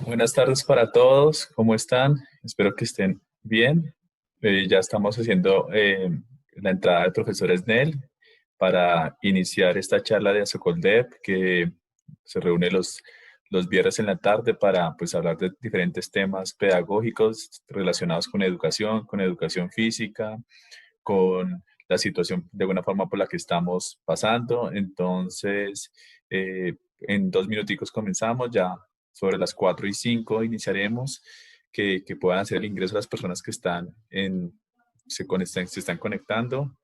Buenas tardes para todos, ¿cómo están? Espero que estén bien. Ya estamos haciendo la entrada del profesor Snell para iniciar esta charla de Asocoldev que se reúne los viernes en la tarde para pues, hablar de diferentes temas pedagógicos relacionados con educación física, con la situación de alguna forma por la que estamos pasando. Entonces, en 2 minuticos comenzamos, ya sobre las 4:05 iniciaremos, que puedan hacer el ingreso las personas que se están conectando.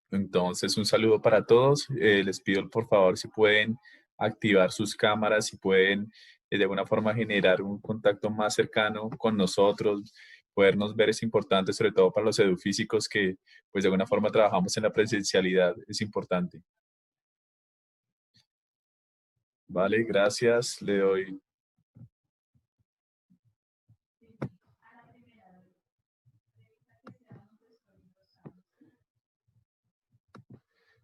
Entonces, un saludo para todos. Les pido por favor si pueden activar sus cámaras, si pueden de alguna forma generar un contacto más cercano con nosotros. Podernos ver es importante, sobre todo para los edufísicos que pues de alguna forma trabajamos en la presencialidad, es importante. Vale, gracias. Le doy.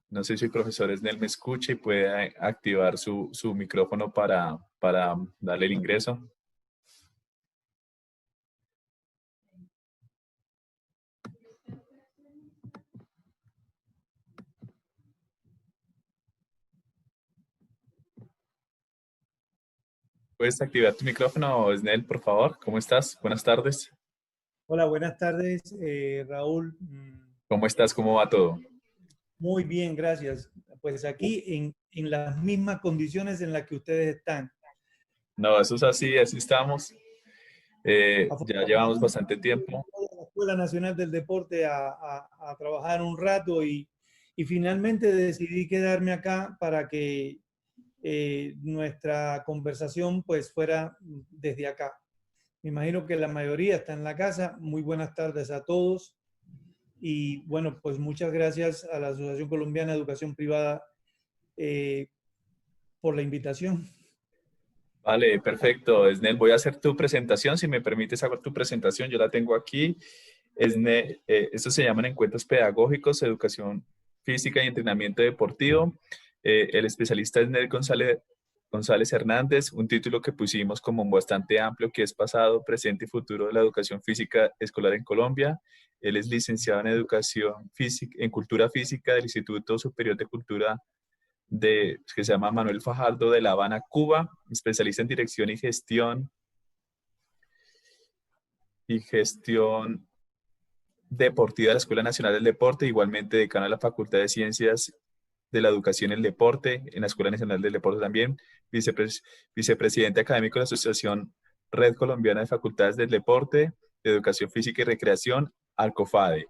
No sé si el profesor Snell me escucha y puede activar su micrófono para darle el ingreso. ¿Puedes activar tu micrófono, Snell, por favor? ¿Cómo estás? Buenas tardes. Hola, buenas tardes, Raúl. ¿Cómo estás? ¿Cómo va todo? Muy bien, gracias. Pues aquí en las mismas condiciones en las que ustedes están. No, eso es así, así estamos. Ya llevamos Afortunadamente, bastante tiempo. voy a la Escuela Nacional del Deporte a trabajar un rato y finalmente decidí quedarme acá para que nuestra conversación pues fuera desde acá. Me imagino que la mayoría está en la casa. Muy buenas tardes a todos. Y bueno, pues muchas gracias a la Asociación Colombiana de Educación Privada eh, por la invitación. Vale, perfecto. Snell, voy a hacer tu presentación. Si me permites hacer tu presentación, yo la tengo aquí. Estos se llaman encuentros pedagógicos, educación física y entrenamiento deportivo. El especialista es Snell González Hernández, un título que pusimos como bastante amplio, que es pasado, presente y futuro de la educación física escolar en Colombia. Él es licenciado en educación física, en cultura física del Instituto Superior de Cultura que se llama Manuel Fajardo de La Habana, Cuba, especialista en dirección y gestión deportiva de la Escuela Nacional del Deporte, igualmente decano de la Facultad de Ciencias de la Educación y el Deporte, en la Escuela Nacional del Deporte también, vicepresidente académico de la Asociación Red Colombiana de Facultades del Deporte, de Educación Física y Recreación, ALCOFADE.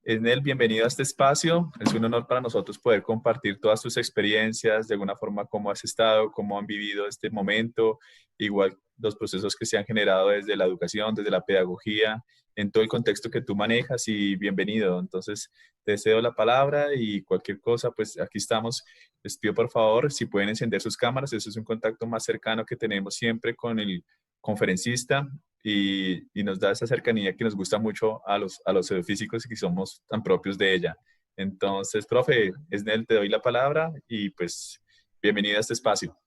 Esnel, bienvenido a este espacio. Es un honor para nosotros poder compartir todas tus experiencias, de alguna forma cómo has estado, cómo han vivido este momento, igual los procesos que se han generado desde la educación, desde la pedagogía, en todo el contexto que tú manejas y bienvenido. Entonces, te cedo la palabra y cualquier cosa, pues aquí estamos. Les pido por favor si pueden encender sus cámaras. Eso es un contacto más cercano que tenemos siempre con el conferencista y nos da esa cercanía que nos gusta mucho a los físicos y que somos tan propios de ella. Entonces, profe, Esnel, te doy la palabra y pues bienvenida a este espacio.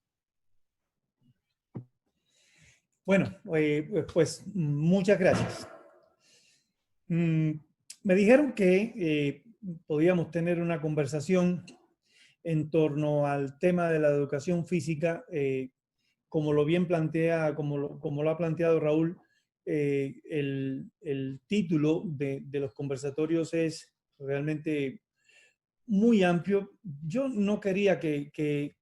Bueno, pues muchas gracias. Me dijeron que podíamos tener una conversación en torno al tema de la educación física, como lo bien plantea, como lo ha planteado Raúl. El título de los conversatorios es realmente muy amplio. Yo no quería que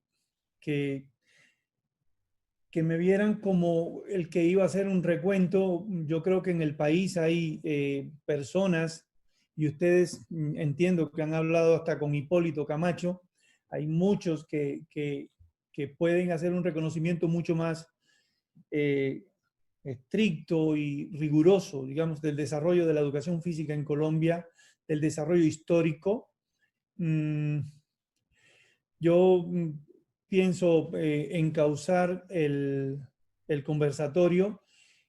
me vieran como el que iba a hacer un recuento. Yo creo que en el país hay personas, y ustedes entiendo que han hablado hasta con Hipólito Camacho, hay muchos que pueden hacer un reconocimiento mucho más eh, estricto y riguroso, digamos, del desarrollo de la educación física en Colombia, del desarrollo histórico. Yo pienso encauzar el conversatorio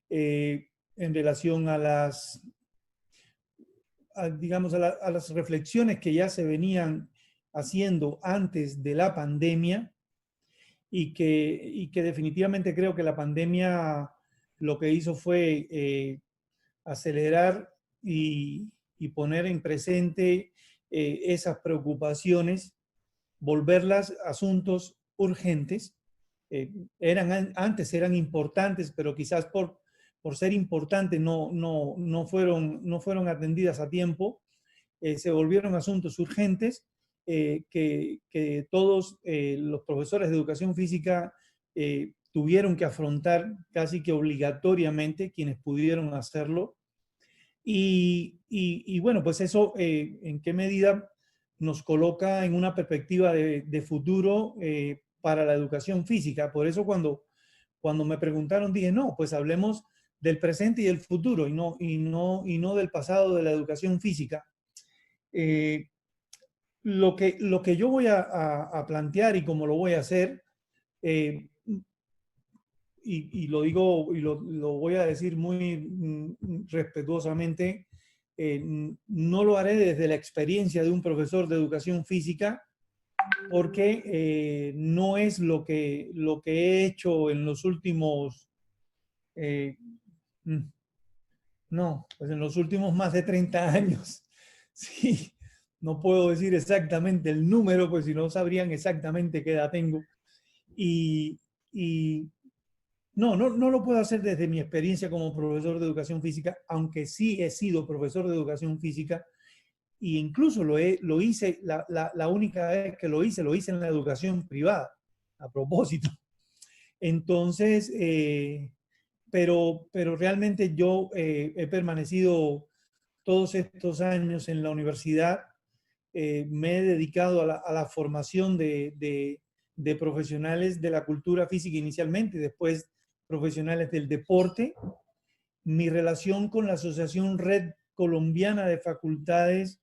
en relación a digamos, a las reflexiones que ya se venían haciendo antes de la pandemia y que definitivamente creo que la pandemia lo que hizo fue acelerar y poner en presente esas preocupaciones, volverlas asuntos urgentes. Antes eran importantes, pero quizás por ser importantes no fueron atendidas a tiempo. Se volvieron asuntos urgentes que todos los profesores de educación física tuvieron que afrontar casi que obligatoriamente, quienes pudieron hacerlo. Y bueno, pues eso en qué medida nos coloca en una perspectiva de futuro para la educación física. Por eso cuando me preguntaron dije, no, pues hablemos del presente y del futuro y no del pasado de la educación física. Lo que yo voy a plantear y cómo lo voy a hacer, y lo digo y lo voy a decir muy respetuosamente, no lo haré desde la experiencia de un profesor de educación física, porque no es lo que he hecho en los últimos, eh, no, pues en los últimos más de 30 años. Sí, no puedo decir exactamente el número, pues si no sabrían exactamente qué edad tengo. Y, y no lo puedo hacer desde mi experiencia como profesor de educación física, aunque sí he sido profesor de educación física e incluso lo hice, la única vez que lo hice en la educación privada, a propósito. Entonces, pero realmente yo he permanecido todos estos años en la universidad, me he dedicado a la formación de profesionales de la cultura física inicialmente, después profesionales del deporte. Mi relación con la Asociación Red Colombiana de Facultades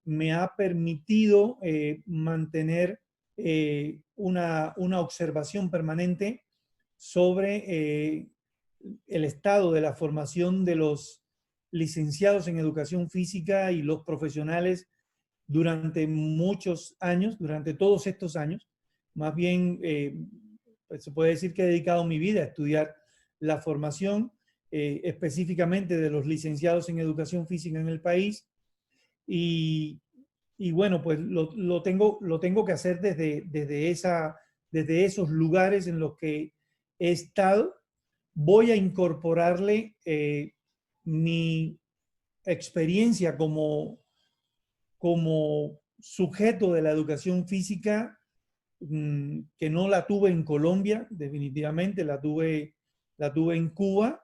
me ha permitido mantener una observación permanente sobre el estado de la formación de los licenciados en educación física y los profesionales durante muchos años, durante todos estos años. Más bien, pues se puede decir que he dedicado mi vida a estudiar la formación específicamente de los licenciados en educación física en el país. Y, y bueno, pues lo tengo que hacer desde esos lugares en los que he estado. Voy a incorporarle mi experiencia como sujeto de la educación física, que no la tuve en Colombia, definitivamente la tuve en Cuba.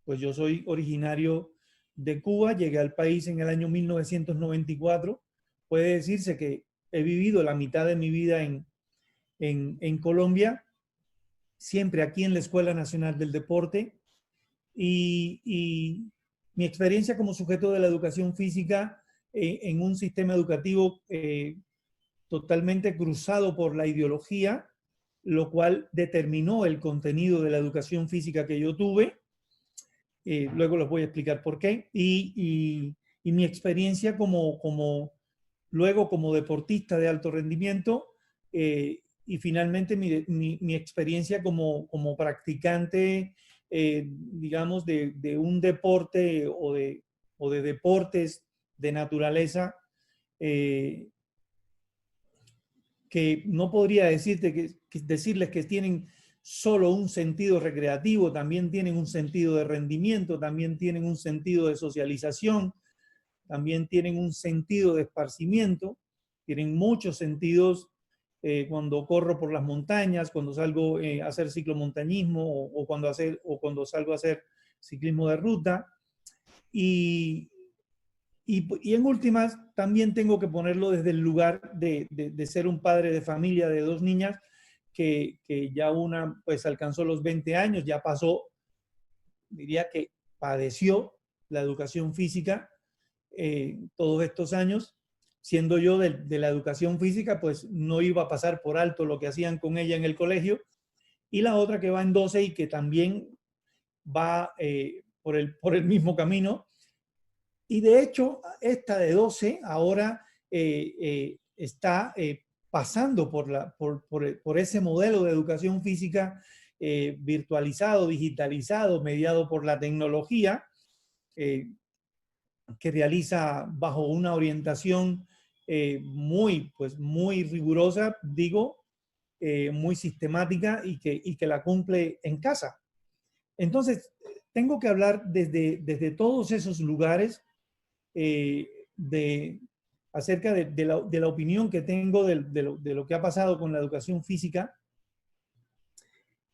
Pues yo soy originario de Cuba, llegué al país en el año 1994. Puede decirse que he vivido la mitad de mi vida en Colombia, siempre aquí en la Escuela Nacional del Deporte, y mi experiencia como sujeto de la educación física en un sistema educativo totalmente cruzado por la ideología, lo cual determinó el contenido de la educación física que yo tuve. Luego les voy a explicar por qué. Y mi experiencia luego como deportista de alto rendimiento, y finalmente mi experiencia como practicante, digamos, de un deporte o de deportes de naturaleza, que no podría decirles que tienen solo un sentido recreativo, también tienen un sentido de rendimiento, también tienen un sentido de socialización, también tienen un sentido de esparcimiento, tienen muchos sentidos cuando corro por las montañas, cuando salgo a hacer ciclomontañismo o cuando salgo a hacer ciclismo de ruta. Y en últimas, también tengo que ponerlo desde el lugar de ser un padre de familia de dos niñas, que ya una pues alcanzó los 20 años, ya pasó, diría que padeció la educación física todos estos años. Siendo yo de la educación física, pues no iba a pasar por alto lo que hacían con ella en el colegio. Y la otra que va en 12 y que también va por el mismo camino. Y de hecho, esta de 12 ahora está pasando por ese modelo de educación física virtualizado, digitalizado, mediado por la tecnología, que realiza bajo una orientación muy rigurosa, digo, muy sistemática y que la cumple en casa. Entonces, tengo que hablar desde todos esos lugares eh, acerca de la opinión que tengo de lo que ha pasado con la educación física.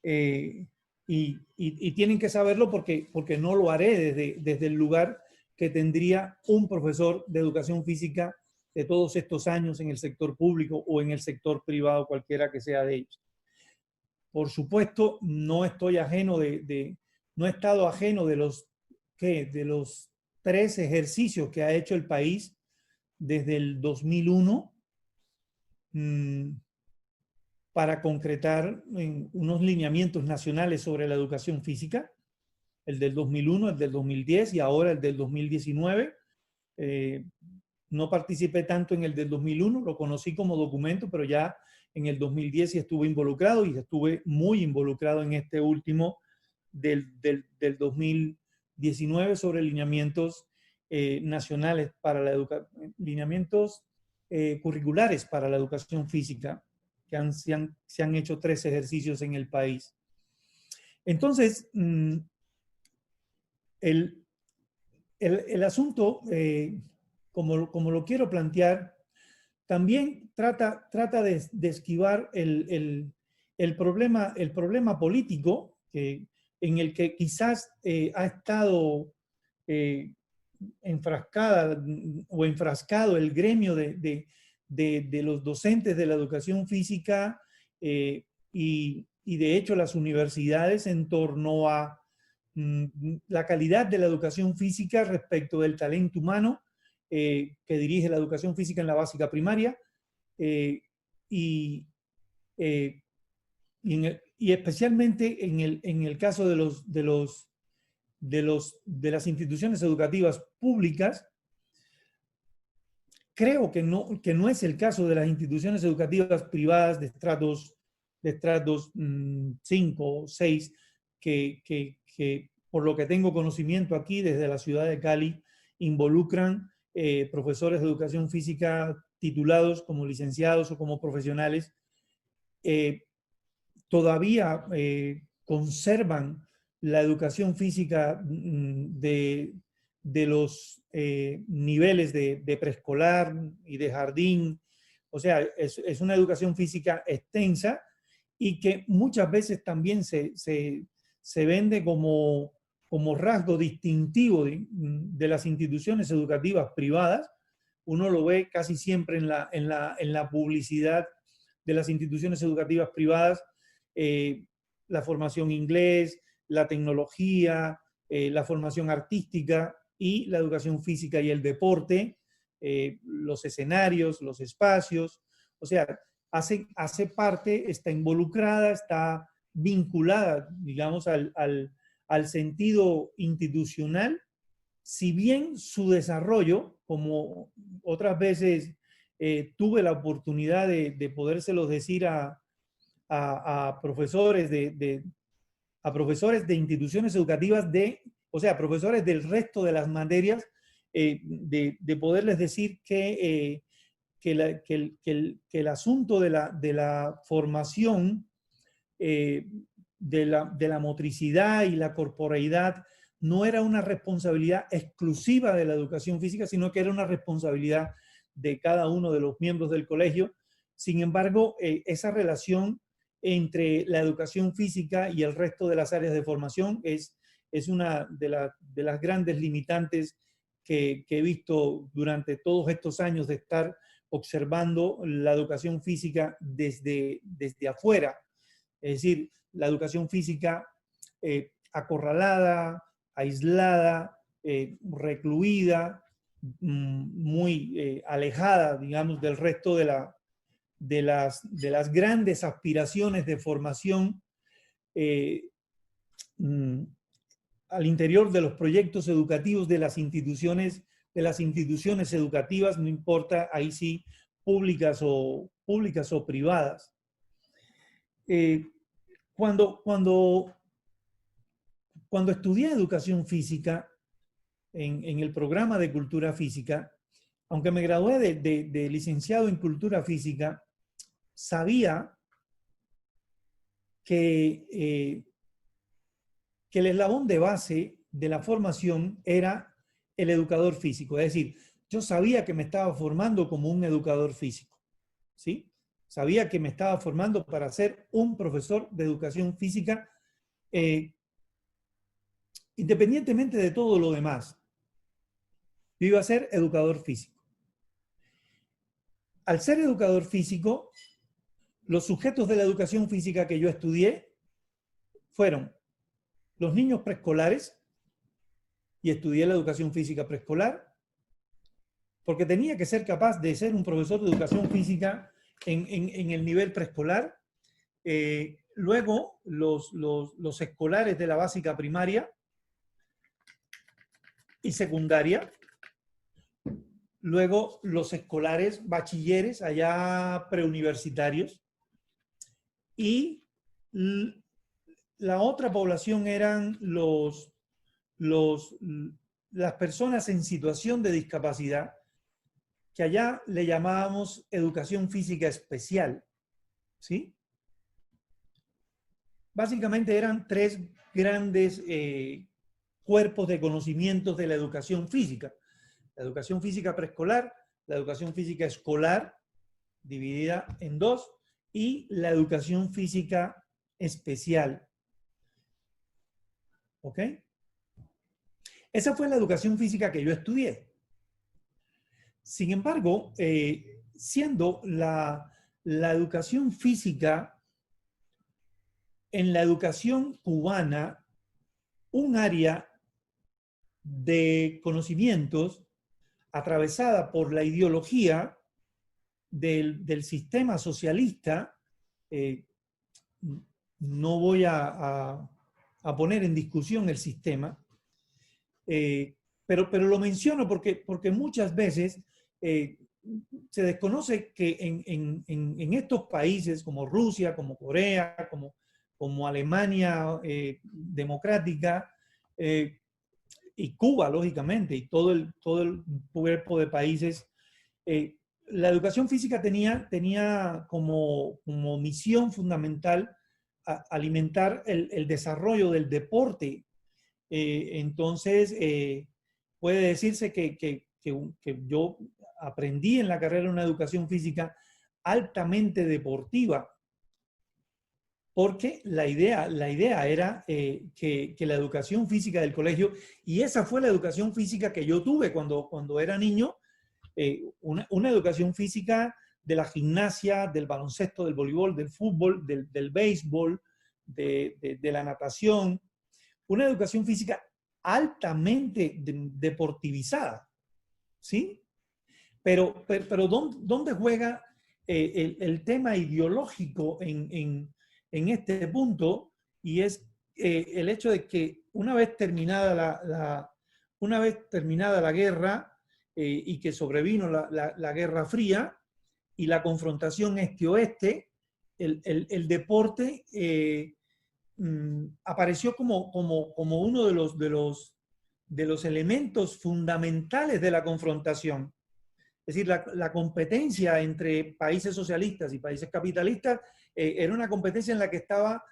Y tienen que saberlo porque no lo haré desde el lugar que tendría un profesor de educación física de todos estos años en el sector público o en el sector privado, cualquiera que sea de ellos. Por supuesto, no estoy ajeno no he estado ajeno de los 3 ejercicios que ha hecho el país desde el 2001 para concretar unos lineamientos nacionales sobre la educación física, el del 2001, el del 2010 y ahora el del 2019. No participé tanto en el del 2001, lo conocí como documento, pero ya en el 2010 sí estuve involucrado y estuve muy involucrado en este último del 2019 sobre lineamientos nacionales para la educación, lineamientos curriculares para la educación física, que se han hecho 3 ejercicios en el país. Entonces, el asunto, como lo quiero plantear, también trata de esquivar el problema político en el que quizás ha estado enfrascado el gremio de los docentes de la educación física y de hecho las universidades en torno a la calidad de la educación física respecto del talento humano que dirige la educación física en la básica primaria y, eh, y especialmente en el caso de las instituciones educativas públicas. Creo que no es el caso de las instituciones educativas privadas de estratos 5 o 6, que por lo que tengo conocimiento aquí desde la ciudad de Cali, involucran profesores de educación física titulados como licenciados o como profesionales, todavía conservan la educación física de los niveles de preescolar y de jardín. O sea, es una educación física extensa y que muchas veces también se vende como rasgo distintivo de las instituciones educativas privadas. Uno lo ve casi siempre en la publicidad de las instituciones educativas privadas, la formación inglés, la tecnología, la formación artística y la educación física y el deporte, los escenarios, los espacios. O sea, hace parte, está involucrada, está vinculada, digamos, al sentido institucional, si bien su desarrollo, como otras veces tuve la oportunidad de podérselos decir a profesores a profesores de instituciones educativas o sea, profesores del resto de las materias, de poderles decir que el asunto de la formación, de la motricidad y la corporeidad no era una responsabilidad exclusiva de la educación física, sino que era una responsabilidad de cada uno de los miembros del colegio. Sin embargo, esa relación entre la educación física y el resto de las áreas de formación es una de las grandes limitantes que he visto durante todos estos años de estar observando la educación física desde afuera. Es decir, la educación física acorralada, aislada, recluida, muy alejada, digamos, del resto de las grandes aspiraciones de formación al interior de los proyectos educativos de las instituciones educativas, no importa, ahí sí públicas o privadas. Cuando estudié educación física en el programa de cultura física, aunque me gradué de licenciado en cultura física, sabía que el eslabón de base de la formación era el educador físico. Es decir, yo sabía que me estaba formando como un educador físico, ¿sí? Sabía que me estaba formando para ser un profesor de educación física, independientemente de todo lo demás. Yo iba a ser educador físico. Al ser educador físico, los sujetos de la educación física que yo estudié fueron los niños preescolares, y estudié la educación física preescolar, porque tenía que ser capaz de ser un profesor de educación física en el nivel preescolar. Luego, los escolares de la básica primaria y secundaria. Luego, los escolares bachilleres, allá preuniversitarios. Y la otra población eran las personas en situación de discapacidad, que allá le llamábamos educación física especial, ¿sí? Básicamente eran tres grandes cuerpos de conocimientos de la educación física. La educación física preescolar, la educación física escolar, dividida en dos, y la educación física especial. ¿Ok? Esa fue la educación física que yo estudié. Sin embargo, siendo la educación física en la educación cubana un área de conocimientos atravesada por la ideología del sistema socialista, no voy a poner en discusión el sistema, pero lo menciono porque muchas veces se desconoce que en estos países como Rusia, como Corea, como Alemania democrática, y Cuba, lógicamente, y todo el cuerpo de países, la educación física tenía como misión fundamental alimentar el desarrollo del deporte. Entonces, puede decirse que yo aprendí en la carrera una educación física altamente deportiva, porque la idea era que la educación física del colegio, y esa fue la educación física que yo tuve cuando era niño, una educación física de la gimnasia, del baloncesto, del voleibol, del fútbol, del béisbol, de la natación, una educación física altamente deportivizada, ¿sí? Pero ¿dónde juega el tema ideológico en este punto? Y es el hecho de que una vez terminada la guerra y que sobrevino la Guerra Fría y la confrontación este-oeste, el deporte apareció como uno de los elementos fundamentales de la confrontación. Es decir, la competencia entre países socialistas y países capitalistas era una competencia en la que estaba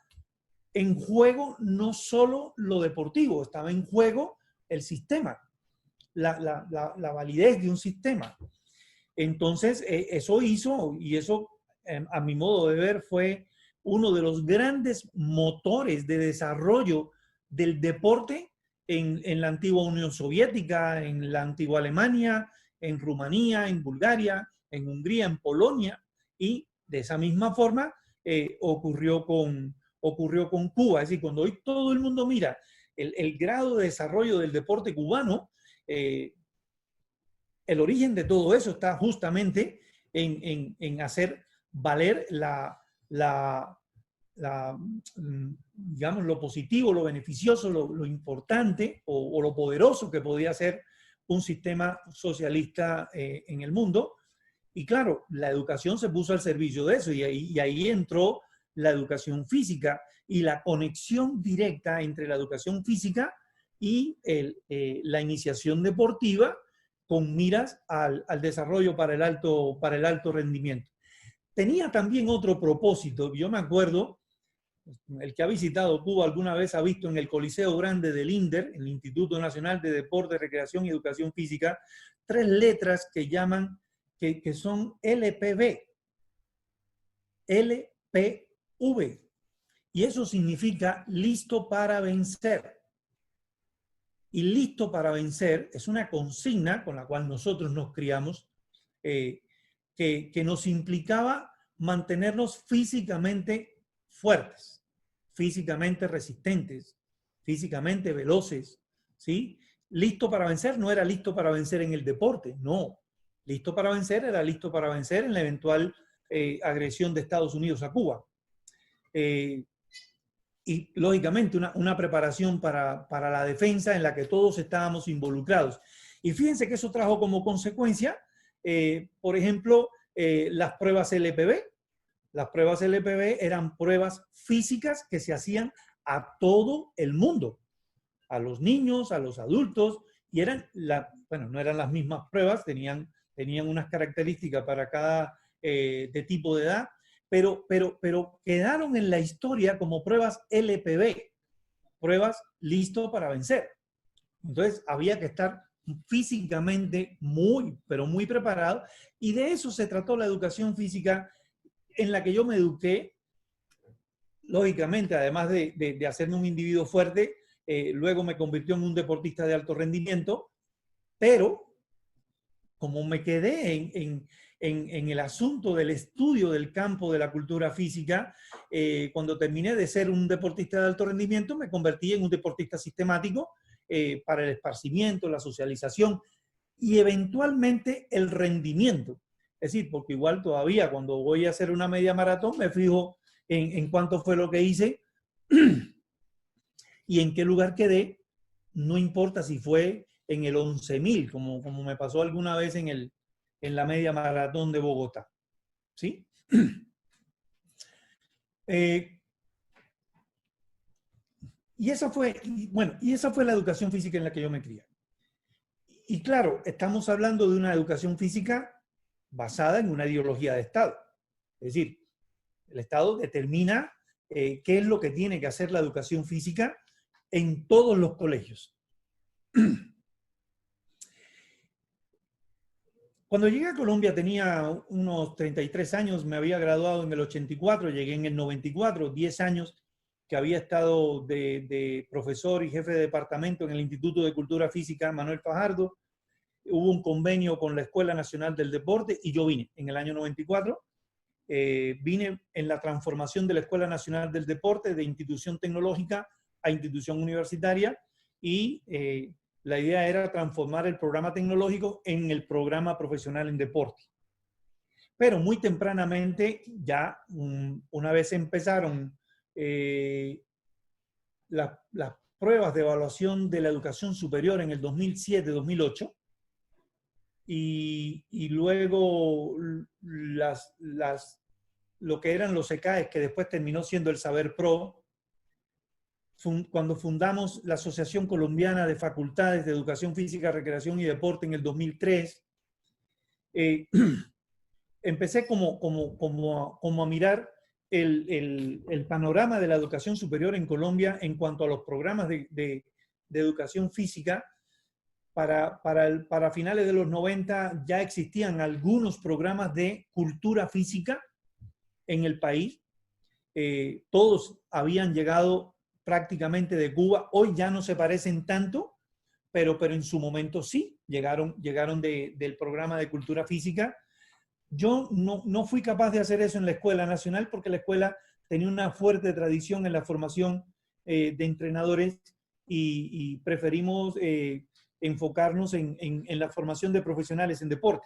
en juego no solo lo deportivo, estaba en juego el sistema, la validez de un sistema. Entonces, eso hizo, y eso a mi modo de ver fue uno de los grandes motores de desarrollo del deporte en la antigua Unión Soviética, en la antigua Alemania, en Rumanía, en Bulgaria, en Hungría, en Polonia, y de esa misma forma ocurrió con Cuba. Es decir, cuando hoy todo el mundo mira el grado de desarrollo del deporte cubano, el origen de todo eso está justamente en hacer valer digamos, lo positivo, lo beneficioso, lo importante o lo poderoso que podía ser un sistema socialista en el mundo. Y claro, la educación se puso al servicio de eso y ahí entró la educación física y la conexión directa entre la educación física y la iniciación deportiva con miras al desarrollo para el alto rendimiento. Tenía también otro propósito. Yo me acuerdo, el que ha visitado Cuba alguna vez ha visto en el Coliseo Grande del INDER, el Instituto Nacional de Deporte, Recreación y Educación Física, 3 letras que llaman, que son LPV. LPV. Y eso significa listo para vencer. Y listo para vencer es una consigna con la cual nosotros nos criamos, que nos implicaba mantenernos físicamente fuertes, físicamente resistentes, físicamente veloces, ¿sí? Listo para vencer no era listo para vencer en el deporte, no. Listo para vencer era listo para vencer en la eventual agresión de Estados Unidos a Cuba. Y lógicamente una preparación para la defensa en la que todos estábamos involucrados. Y fíjense que eso trajo como consecuencia, por ejemplo, las pruebas LPV. Las pruebas LPV eran pruebas físicas que se hacían a todo el mundo, a los niños, a los adultos, y eran, bueno, no eran las mismas pruebas, tenían unas características para cada de tipo de edad, pero quedaron en la historia como pruebas LPV, pruebas listo para vencer. Entonces había que estar físicamente muy, pero muy preparado, y de eso se trató la educación física en la que yo me eduqué, lógicamente, además de hacerme un individuo fuerte, luego me convirtió en un deportista de alto rendimiento, pero como me quedé en el asunto del estudio del campo de la cultura física, cuando terminé de ser un deportista de alto rendimiento, me convertí en un deportista sistemático para el esparcimiento, la socialización y eventualmente el rendimiento. Es decir, porque igual todavía cuando voy a hacer una media maratón me fijo en cuánto fue lo que hice y en qué lugar quedé, no importa si fue en el 11.000, como me pasó alguna vez en la media maratón de Bogotá. ¿Sí? Y esa fue la educación física en la que yo me crié. Y claro, estamos hablando de una educación física basada en una ideología de Estado. Es decir, el Estado determina qué es lo que tiene que hacer la educación física en todos los colegios. Cuando llegué a Colombia tenía unos 33 años, me había graduado en el 84, llegué en el 94, 10 años que había estado de profesor y jefe de departamento en el Instituto de Cultura Física Manuel Fajardo. Hubo un convenio con la Escuela Nacional del Deporte y yo vine en el año 94. Vine en la transformación de la Escuela Nacional del Deporte de institución tecnológica a institución universitaria y la idea era transformar el programa tecnológico en el programa profesional en deporte. Pero muy tempranamente, ya una vez empezaron las pruebas de evaluación de la educación superior en el 2007-2008, y luego lo que eran los ECAES, que después terminó siendo el Saber Pro, cuando fundamos la Asociación Colombiana de Facultades de Educación Física, Recreación y Deporte en el 2003, empecé como a mirar el panorama de la educación superior en Colombia en cuanto a los programas de educación física. Para finales de los 90 ya existían algunos programas de cultura física en el país. Todos habían llegado prácticamente de Cuba. Hoy ya no se parecen tanto, pero en su momento sí, llegaron del programa de cultura física. Yo no fui capaz de hacer eso en la Escuela Nacional porque la escuela tenía una fuerte tradición en la formación de entrenadores y preferimos enfocarnos en la formación de profesionales en deporte.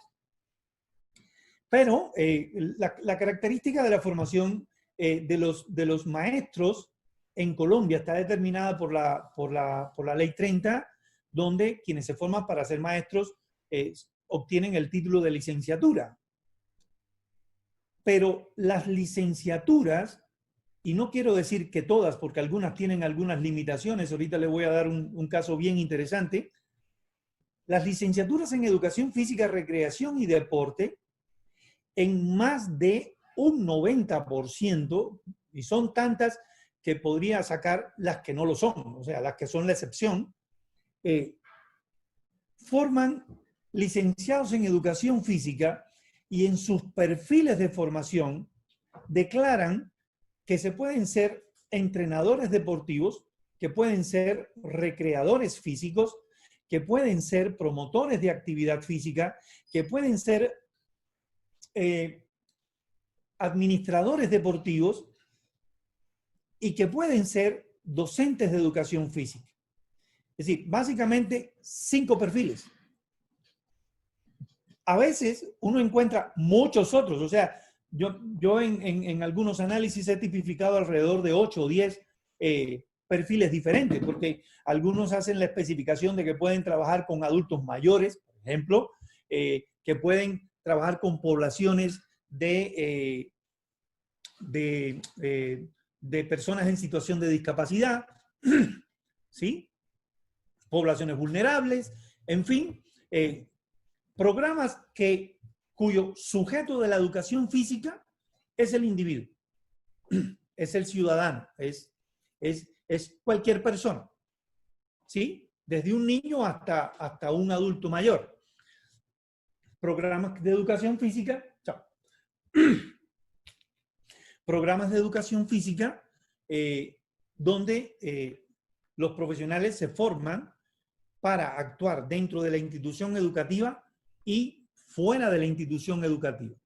Pero la característica de la formación de los maestros en Colombia está determinada por la Ley 30, donde quienes se forman para ser maestros obtienen el título de licenciatura. Pero las licenciaturas, y no quiero decir que todas, porque algunas tienen algunas limitaciones, ahorita le voy a dar un caso bien interesante. Las licenciaturas en Educación Física, Recreación y Deporte, en más de un 90%, y son tantas que podría sacar las que no lo son, o sea, las que son la excepción, forman licenciados en Educación Física y en sus perfiles de formación declaran que se pueden ser entrenadores deportivos, que pueden ser recreadores físicos, que pueden ser promotores de actividad física, que pueden ser administradores deportivos y que pueden ser docentes de educación física. Es decir, básicamente 5 perfiles. A veces uno encuentra muchos otros, o sea, yo en algunos análisis he tipificado alrededor de 8 o 10 perfiles diferentes, porque algunos hacen la especificación de que pueden trabajar con adultos mayores, por ejemplo, que pueden trabajar con poblaciones de personas en situación de discapacidad, ¿sí? Poblaciones vulnerables, en fin, programas cuyo sujeto de la educación física es el individuo, es el ciudadano, es cualquier persona, ¿sí? Desde un niño hasta un adulto mayor. Programas de educación física, chao. Programas de educación física donde los profesionales se forman para actuar dentro de la institución educativa y fuera de la institución educativa.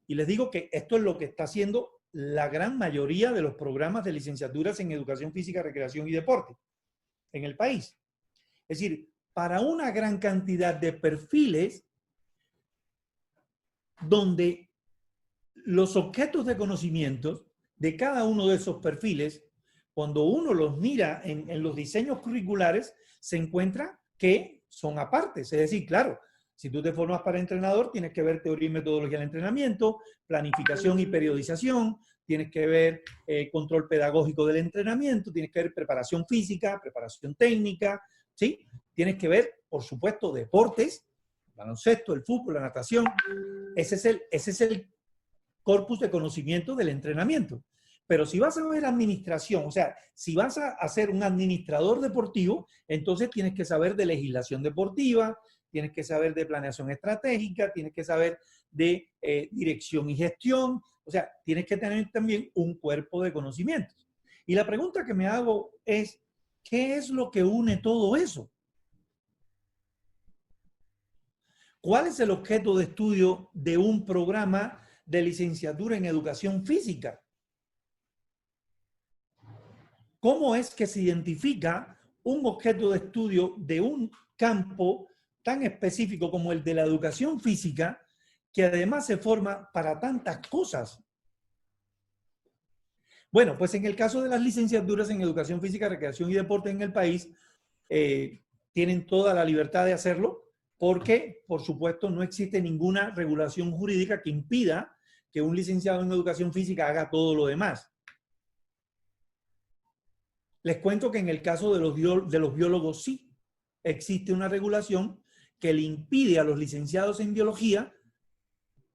Y les digo que esto es lo que está haciendo la gran mayoría de los programas de licenciaturas en Educación Física, Recreación y Deporte en el país. Es decir, para una gran cantidad de perfiles donde los objetos de conocimiento de cada uno de esos perfiles, cuando uno los mira en los diseños curriculares, se encuentra que son apartes. Es decir, claro, si tú te formas para entrenador, tienes que ver teoría y metodología del entrenamiento, planificación y periodización, tienes que ver control pedagógico del entrenamiento, tienes que ver preparación física, preparación técnica, ¿sí? Tienes que ver, por supuesto, deportes, baloncesto, el fútbol, la natación. Ese es el corpus de conocimiento del entrenamiento. Pero si vas a ver administración, o sea, si vas a ser un administrador deportivo, entonces tienes que saber de legislación deportiva, tienes que saber de planeación estratégica, tienes que saber de dirección y gestión, o sea, tienes que tener también un cuerpo de conocimientos. Y la pregunta que me hago es, ¿qué es lo que une todo eso? ¿Cuál es el objeto de estudio de un programa de licenciatura en educación física? ¿Cómo es que se identifica un objeto de estudio de un campo tan específico como el de la educación física, que además se forma para tantas cosas? Bueno, pues en el caso de las licenciaturas en educación física, recreación y deporte en el país, tienen toda la libertad de hacerlo, porque, por supuesto, no existe ninguna regulación jurídica que impida que un licenciado en educación física haga todo lo demás. Les cuento que en el caso de los biólogos sí existe una regulación que le impide a los licenciados en biología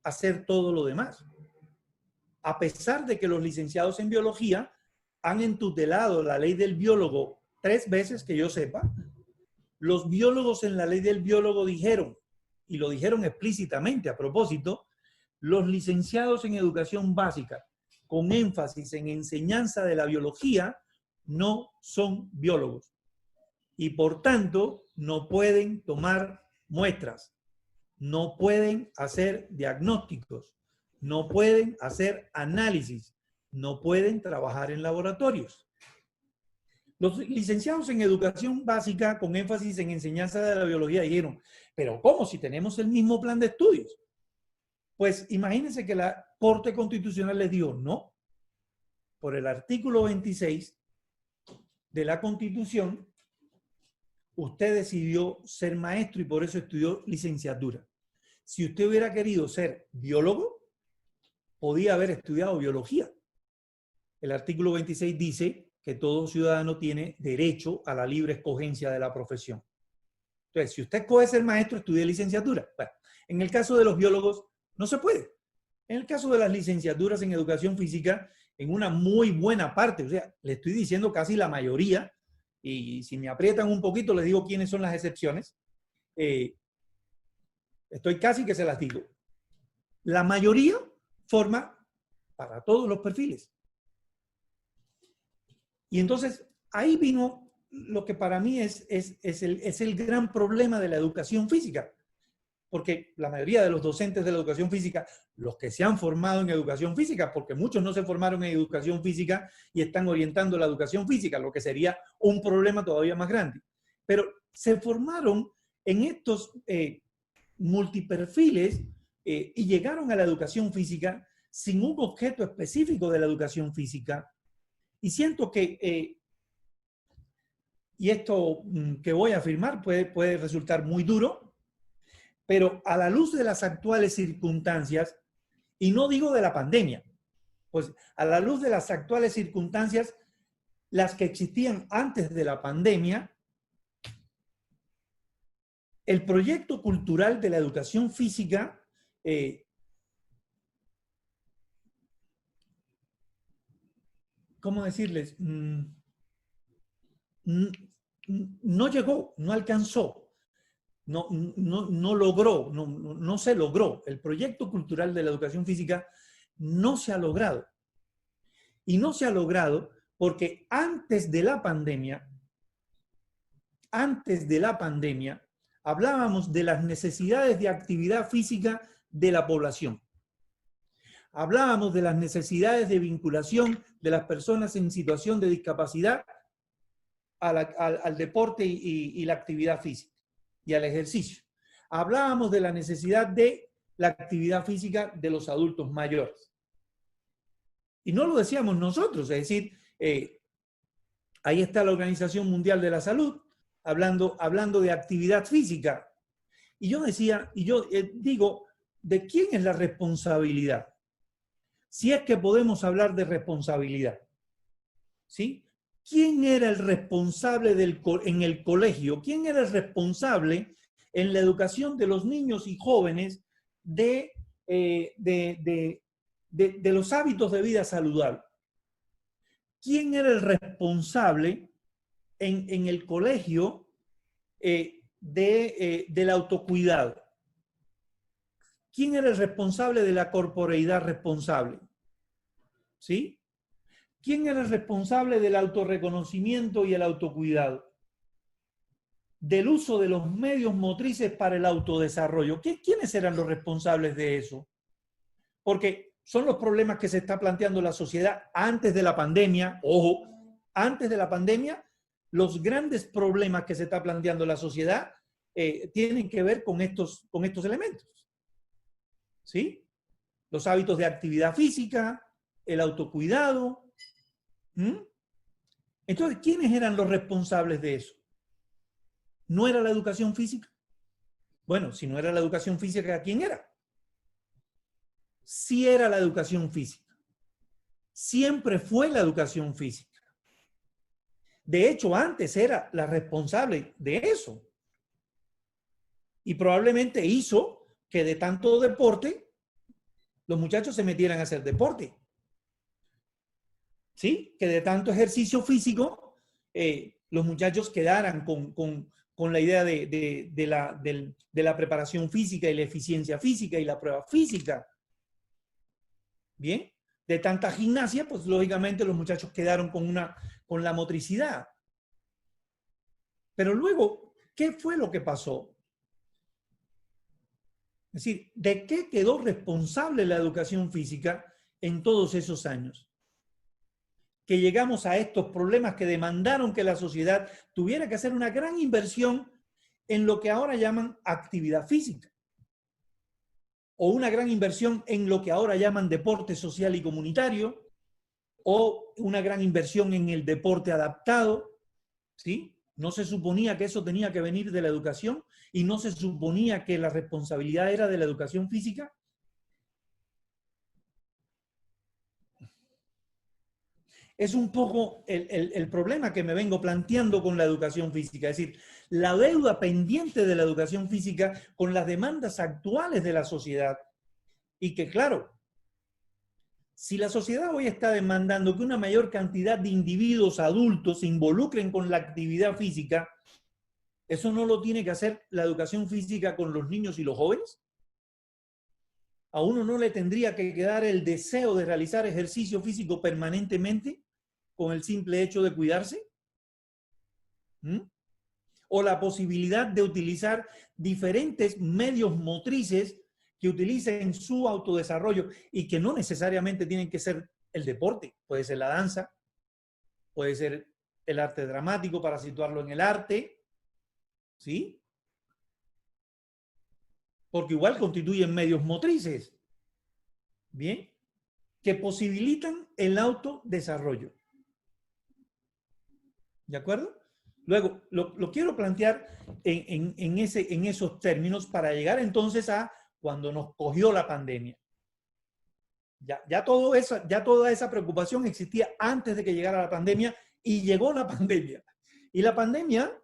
hacer todo lo demás. A pesar de que los licenciados en biología han entutelado la ley del biólogo 3 veces, que yo sepa, los biólogos en la ley del biólogo dijeron, y lo dijeron explícitamente a propósito, los licenciados en educación básica, con énfasis en enseñanza de la biología, no son biólogos y por tanto no pueden tomar muestras, no pueden hacer diagnósticos, no pueden hacer análisis, no pueden trabajar en laboratorios. Los licenciados en educación básica con énfasis en enseñanza de la biología dijeron, pero ¿cómo si tenemos el mismo plan de estudios? Pues imagínense que la Corte Constitucional les dijo, no, por el artículo 26 de la Constitución, usted decidió ser maestro y por eso estudió licenciatura. Si usted hubiera querido ser biólogo, podía haber estudiado biología. El artículo 26 dice que todo ciudadano tiene derecho a la libre escogencia de la profesión. Entonces, si usted escoge ser maestro, estudie licenciatura. Bueno, en el caso de los biólogos, no se puede. En el caso de las licenciaturas en educación física, en una muy buena parte, o sea, le estoy diciendo casi la mayoría, y si me aprietan un poquito, les digo quiénes son las excepciones, estoy casi que se las digo. La mayoría forma para todos los perfiles. Y entonces, ahí vino lo que para mí es el gran problema de la educación física. Porque la mayoría de los docentes de la educación física, los que se han formado en educación física, porque muchos no se formaron en educación física y están orientando la educación física, lo que sería un problema todavía más grande. Pero se formaron en estos multiperfiles y llegaron a la educación física sin un objeto específico de la educación física. Y siento que, y esto que voy a afirmar puede resultar muy duro, pero a la luz de las actuales circunstancias, y no digo de la pandemia, pues a la luz de las actuales circunstancias, las que existían antes de la pandemia, el proyecto cultural de la educación física ¿cómo decirles? No llegó, no alcanzó. No logró, no se logró. El proyecto cultural de la educación física no se ha logrado. Y no se ha logrado porque antes de la pandemia, hablábamos de las necesidades de actividad física de la población. Hablábamos de las necesidades de vinculación de las personas en situación de discapacidad al deporte y la actividad física y al ejercicio. Hablábamos de la necesidad de la actividad física de los adultos mayores. Y no lo decíamos nosotros, es decir, ahí está la Organización Mundial de la Salud hablando de actividad física. Y yo decía, digo, ¿de quién es la responsabilidad? Si es que podemos hablar de responsabilidad, ¿sí? ¿Quién era el responsable en el colegio? ¿Quién era el responsable en la educación de los niños y jóvenes de los hábitos de vida saludable? ¿Quién era el responsable en el colegio del autocuidado? ¿Quién era el responsable de la corporeidad responsable? ¿Sí? ¿Quién era el responsable del autorreconocimiento y el autocuidado? Del uso de los medios motrices para el autodesarrollo. ¿Quiénes eran los responsables de eso? Porque son los problemas que se está planteando la sociedad antes de la pandemia. Ojo, antes de la pandemia, los grandes problemas que se está planteando la sociedad tienen que ver con estos elementos. ¿Sí? Los hábitos de actividad física, el autocuidado. Entonces, ¿quiénes eran los responsables de eso? ¿No era la educación física? Bueno, si no era la educación física, ¿quién era? Sí era la educación física. Siempre fue la educación física. De hecho, antes era la responsable de eso. Y probablemente hizo que de tanto deporte, los muchachos se metieran a hacer deporte. ¿Sí? Que de tanto ejercicio físico, los muchachos quedaran con la idea de la preparación física y la eficiencia física y la prueba física. Bien, de tanta gimnasia, pues lógicamente los muchachos quedaron con la motricidad. Pero luego, ¿qué fue lo que pasó? Es decir, ¿de qué quedó responsable la educación física en todos esos años? Que llegamos a estos problemas que demandaron que la sociedad tuviera que hacer una gran inversión en lo que ahora llaman actividad física, o una gran inversión en lo que ahora llaman deporte social y comunitario, o una gran inversión en el deporte adaptado, ¿sí? No se suponía que eso tenía que venir de la educación y no se suponía que la responsabilidad era de la educación física. Es un poco el problema que me vengo planteando con la educación física, es decir, la deuda pendiente de la educación física con las demandas actuales de la sociedad. Y que, claro, si la sociedad hoy está demandando que una mayor cantidad de individuos adultos se involucren con la actividad física, ¿eso no lo tiene que hacer la educación física con los niños y los jóvenes? ¿A uno no le tendría que quedar el deseo de realizar ejercicio físico permanentemente con el simple hecho de cuidarse? ¿Mm? O la posibilidad de utilizar diferentes medios motrices que utilicen su autodesarrollo y que no necesariamente tienen que ser el deporte. Puede ser la danza, puede ser el arte dramático para situarlo en el arte, ¿sí? Porque igual constituyen medios motrices, ¿bien? Que posibilitan el autodesarrollo. ¿De acuerdo? Luego, lo quiero plantear en esos términos para llegar entonces a cuando nos cogió la pandemia. Ya toda esa preocupación existía antes de que llegara la pandemia y llegó la pandemia. Y la pandemia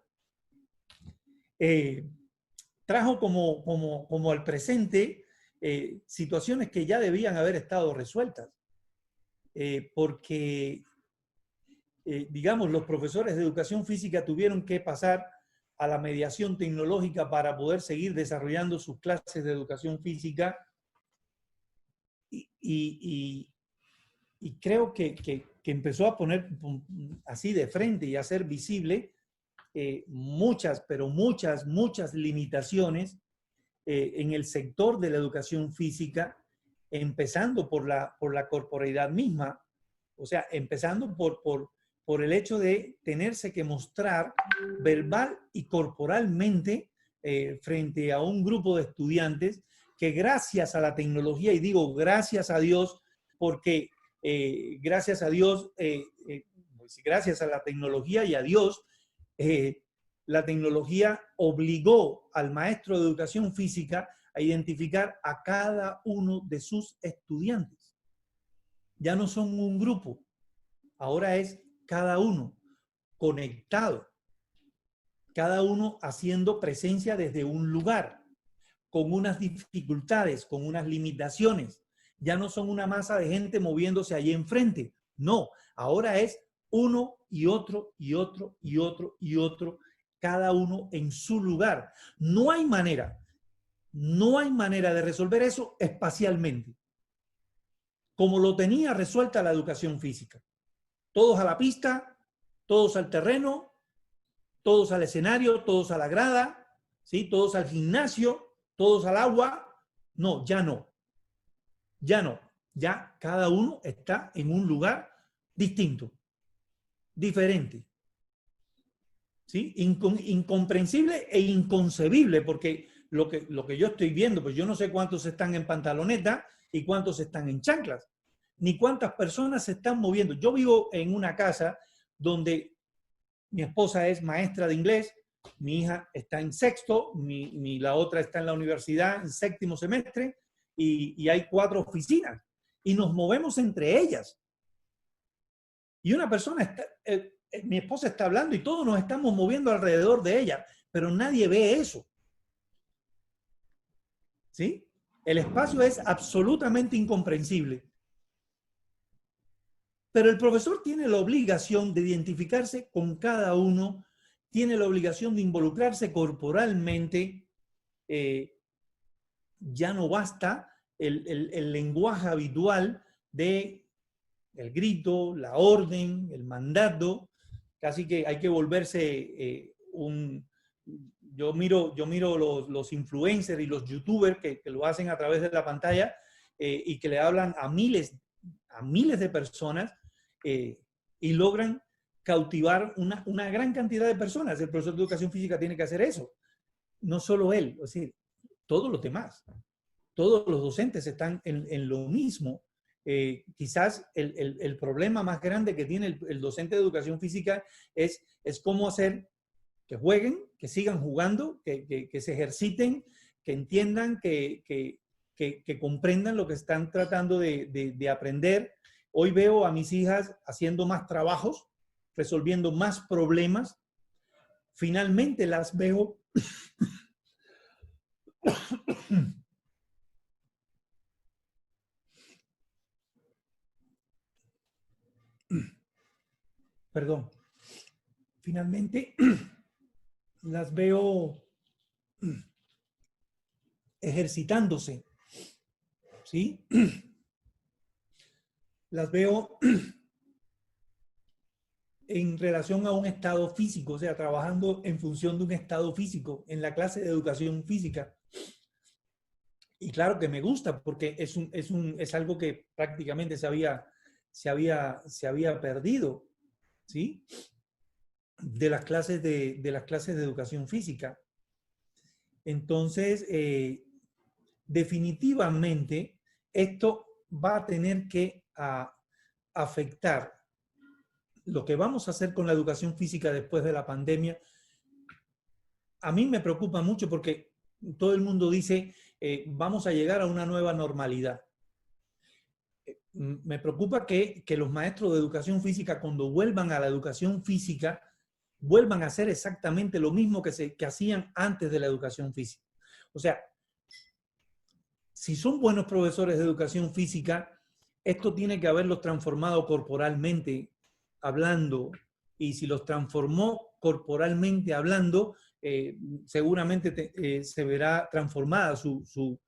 trajo como al presente situaciones que ya debían haber estado resueltas. Porque digamos, los profesores de educación física tuvieron que pasar a la mediación tecnológica para poder seguir desarrollando sus clases de educación física y creo que empezó a poner así de frente y a hacer visible muchas limitaciones en el sector de la educación física, empezando por la corporeidad misma, o sea, empezando por el hecho de tenerse que mostrar verbal y corporalmente frente a un grupo de estudiantes que gracias a la tecnología, y digo gracias a Dios, porque gracias a Dios, pues gracias a la tecnología y a Dios, la tecnología obligó al maestro de educación física a identificar a cada uno de sus estudiantes. Ya no son un grupo, ahora es cada uno conectado, cada uno haciendo presencia desde un lugar, con unas dificultades, con unas limitaciones. Ya no son una masa de gente moviéndose allí enfrente. No, ahora es uno y otro y otro y otro y otro, cada uno en su lugar. No hay manera de resolver eso espacialmente, como lo tenía resuelta la educación física. Todos a la pista, todos al terreno, todos al escenario, todos a la grada, ¿sí? Todos al gimnasio, todos al agua. No, ya no. Ya no. Ya cada uno está en un lugar distinto, diferente. ¿Sí? Incomprensible e inconcebible, porque lo que yo estoy viendo, pues yo no sé cuántos están en pantaloneta y cuántos están en chanclas, ni cuántas personas se están moviendo. Yo vivo en una casa donde mi esposa es maestra de inglés, mi hija está en sexto, la otra está en la universidad en séptimo semestre y hay 4 oficinas y nos movemos entre ellas. Y una persona está, mi esposa está hablando y todos nos estamos moviendo alrededor de ella, pero nadie ve eso. ¿Sí? El espacio es absolutamente incomprensible. Pero el profesor tiene la obligación de identificarse con cada uno, tiene la obligación de involucrarse corporalmente. Ya no basta el lenguaje habitual de el grito, la orden, el mandato. Casi que hay que volverse Yo miro los influencers y los youtubers que lo hacen a través de la pantalla y que le hablan a miles de personas y logran cautivar una gran cantidad de personas. El profesor de educación física tiene que hacer eso. No solo él, es decir, todos los demás. Todos los docentes están en lo mismo. Quizás el problema más grande que tiene el docente de educación física es cómo hacer que jueguen, que sigan jugando, que se ejerciten, que entiendan, que comprendan lo que están tratando de aprender Hoy veo a mis hijas haciendo más trabajos, resolviendo más problemas. Finalmente las veo perdón, finalmente las veo ejercitándose, ¿sí? Las veo en relación a un estado físico, o sea, trabajando en función de un estado físico en la clase de educación física. Y claro que me gusta porque es algo que prácticamente se había perdido, ¿sí? De las clases de educación física. Entonces, definitivamente, esto va a tener que afectar lo que vamos a hacer con la educación física después de la pandemia. A mí me preocupa mucho porque todo el mundo dice, vamos a llegar a una nueva normalidad. Me preocupa que los maestros de educación física, cuando vuelvan a la educación física, vuelvan a hacer exactamente lo mismo que hacían antes de la educación física. O sea, si son buenos profesores de educación física, esto tiene que haberlos transformado corporalmente hablando, y si los transformó corporalmente hablando, seguramente se verá transformada su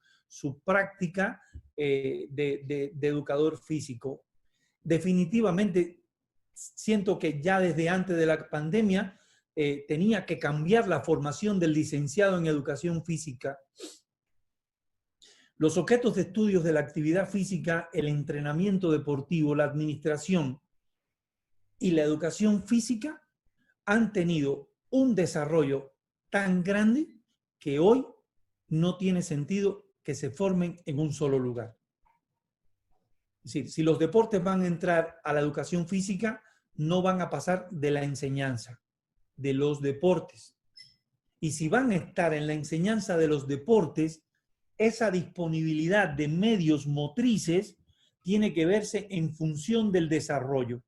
práctica de educador físico. Definitivamente siento que ya desde antes de la pandemia tenía que cambiar la formación del licenciado en educación física. Los objetos de estudios de la actividad física, el entrenamiento deportivo, la administración y la educación física han tenido un desarrollo tan grande que hoy no tiene sentido que se formen en un solo lugar. Es decir, si los deportes van a entrar a la educación física, no van a pasar de la enseñanza de los deportes. Y si van a estar en la enseñanza de los deportes, esa disponibilidad de medios motrices tiene que verse en función del desarrollo.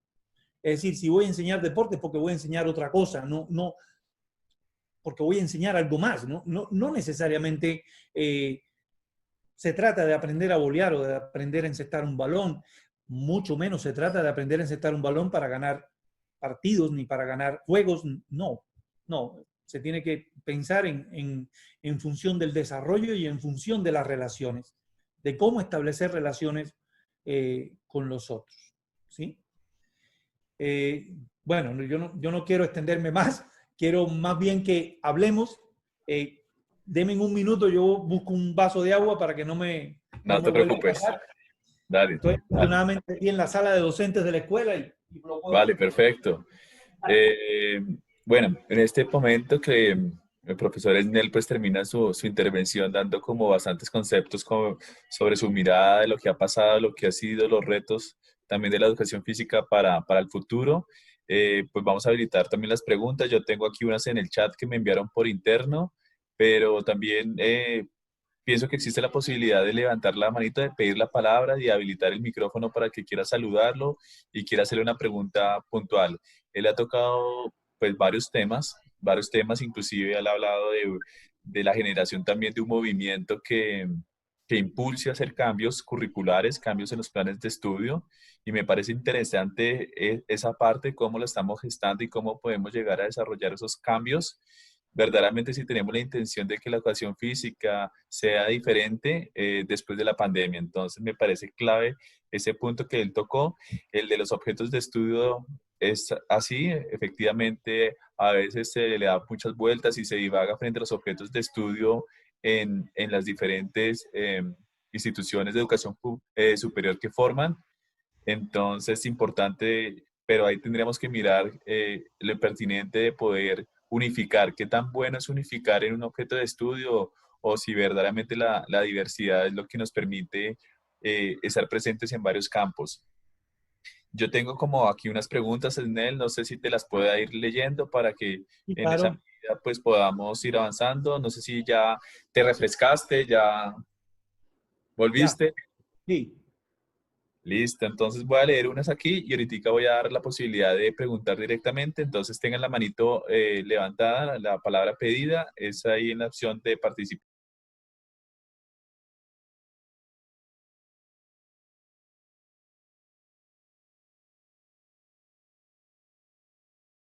Es decir, si voy a enseñar deportes, porque voy a enseñar otra cosa, no porque voy a enseñar algo más, no necesariamente se trata de aprender a volear o de aprender a encestar un balón, mucho menos se trata de aprender a encestar un balón para ganar partidos ni para ganar juegos, no, se tiene que pensar en función del desarrollo y en función de las relaciones, de cómo establecer relaciones con los otros, ¿sí? Bueno, yo no quiero extenderme más, quiero más bien que hablemos. Denme un minuto, yo busco un vaso de agua para que no No me te vuelva a preocupes. pasar. Dale, Estoy dale. afortunadamente aquí en la sala de docentes de la escuela y lo puedo Vale, hacer. perfecto. Eh, bueno, en este momento que el profesor Esnel pues termina su intervención dando como bastantes conceptos sobre su mirada de lo que ha pasado, lo que ha sido, los retos también de la educación física para el futuro. Pues vamos a habilitar también las preguntas. Yo tengo aquí unas en el chat que me enviaron por interno, pero también pienso que existe la posibilidad de levantar la manito, de pedir la palabra y habilitar el micrófono para que quiera saludarlo y quiera hacerle una pregunta puntual. Él ha tocado pues varios temas, inclusive él ha hablado de la generación también de un movimiento que impulse a hacer cambios curriculares, cambios en los planes de estudio, y me parece interesante esa parte, cómo lo estamos gestando y cómo podemos llegar a desarrollar esos cambios. Verdaderamente, si tenemos la intención de que la educación física sea diferente después de la pandemia. Entonces, me parece clave ese punto que él tocó, el de los objetos de estudio. Es así, efectivamente, a veces se le da muchas vueltas y se divaga frente a los objetos de estudio en las diferentes instituciones de educación superior que forman. Entonces, es importante, pero ahí tendríamos que mirar lo pertinente de poder unificar. ¿Qué tan bueno es unificar en un objeto de estudio o si verdaderamente la diversidad es lo que nos permite estar presentes en varios campos? Yo tengo como aquí unas preguntas, Esnel, no sé si te las pueda ir leyendo para que Y en esa claro, medida pues podamos ir avanzando. No sé si ya te refrescaste, ya ya, volviste. sí. Listo, entonces voy a leer unas aquí y ahorita voy a dar la posibilidad de preguntar directamente. Entonces tengan la manito levantada, la palabra pedida es ahí en la opción de participar.